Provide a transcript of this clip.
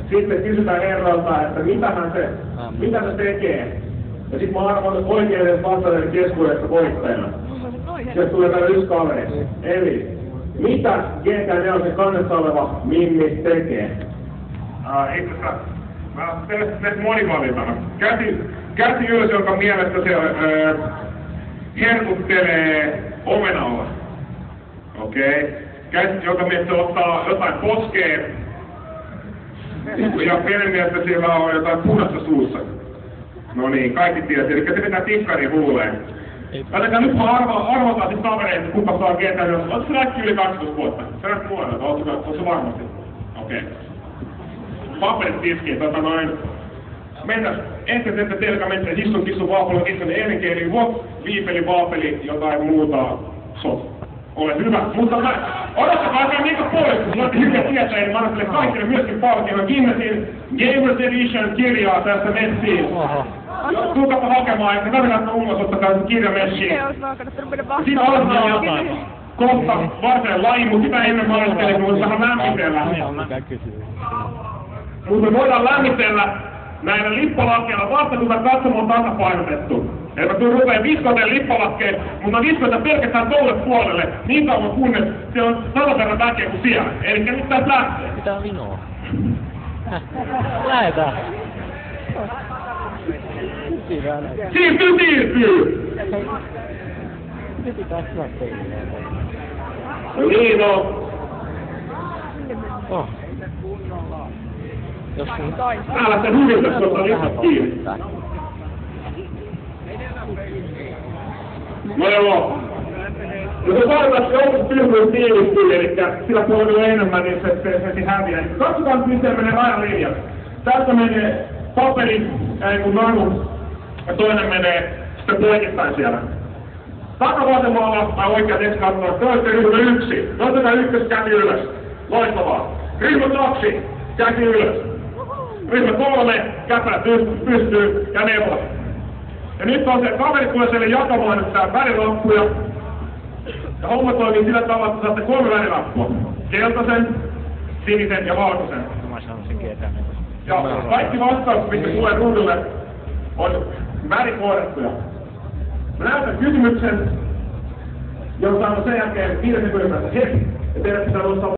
Sitten kysytään herralta, että mitä se tekee. Ja sit mä arvon oikeiden vastaajien keskuudessa voittajana. Sieltä tulee täällä yksi kaveri. Eli, mitä GT4 kannessa oleva Mimmi tekee? Itse asiassa, mä teet monivalintana. Käsi ylös, jonka mielestä se herkuttelee omenalla. Okei. Käsi, jonka mielestä se ottaa jotain poskeen. Ja pienen mielestä siellä on jotain punaista suussa. No niin, kaikki tiedät. Eli se pitää tikkari huuleen. Jotenkin nyt mä arvotaan siis kavereita, kuka saa GT4. Ootko se äkki yli 12 vuotta? Se näet nuorelta, ootko se varmasti? Okei. Paperit tiskiin, mennäs, ensin että telkä mennä hissun vaapalla kissan elinkeeli, viipeli, vaapeli, jotain muuta, ole hyvä. Mutta odottakaa se niinku pois, kun olette hyviä tietäjiä, niin mä annan sille kaikille myöskin palkinnon. Guinnessin Gamers Edition kirjaa tästä messiin. Tulkapa hakemaan, että tarvitaan ulos, ottakaa se kirja messiin. Siinä aloitetaan kohta varsinainen laji, mutta sitä ennen mä ajattelin, että voisi vähän lämmitellä. Mutta me voidaan lämmitellä näillä lippalakkeilla vasta, kun tämä katsomo on tasapainotettu. Eli mä tuun rupeen viskoteen lippalakkeen, mutta mä viskoitan pelkästään tolle puolelle niin kauan kunnes se on 100 verran väkeä kuin siellä. Elikkä nyt täältä lähtee. Mitä on vinoa? Lähetään. Siirtyy! Nyt pitää lähteä. Niin on. Täällä se hyviltäs tuossa lihat kiinni. No joo. No se varmasti jonkun tyhmyys tiivistyy, eli sillä puolella enemmän, niin se häviää. Katsotaan, miten menee rajalinja. Tästä menee paperi, kun nanu, ja toinen menee sitten poikittain siellä. Takavasemmalla tai oikea teksti katsotaan, te olette ryhmä 1. Nostetaa ykkös käsi ylös. Loistavaa. Ryhmä 2, käsi ylös. Ryhmä 3, käpälät pystyy ja 4. Ja nyt on se kaveri tulee siellä jakamaan nyt tää värilappuja. Ja homma toimii sillä tavalla, että saatte 3 värilappua. Keltaisen, sinisen ja valkoisen. Mä sanon sen GT4. Ja kaikki vastaukset, mitkä tulee ruudulle, on värikoodettuja. Mä näytän kysymyksen, jonka sanon sen jälkeen 5 sekunnin päästä heti. Ja teidän pitää nostaa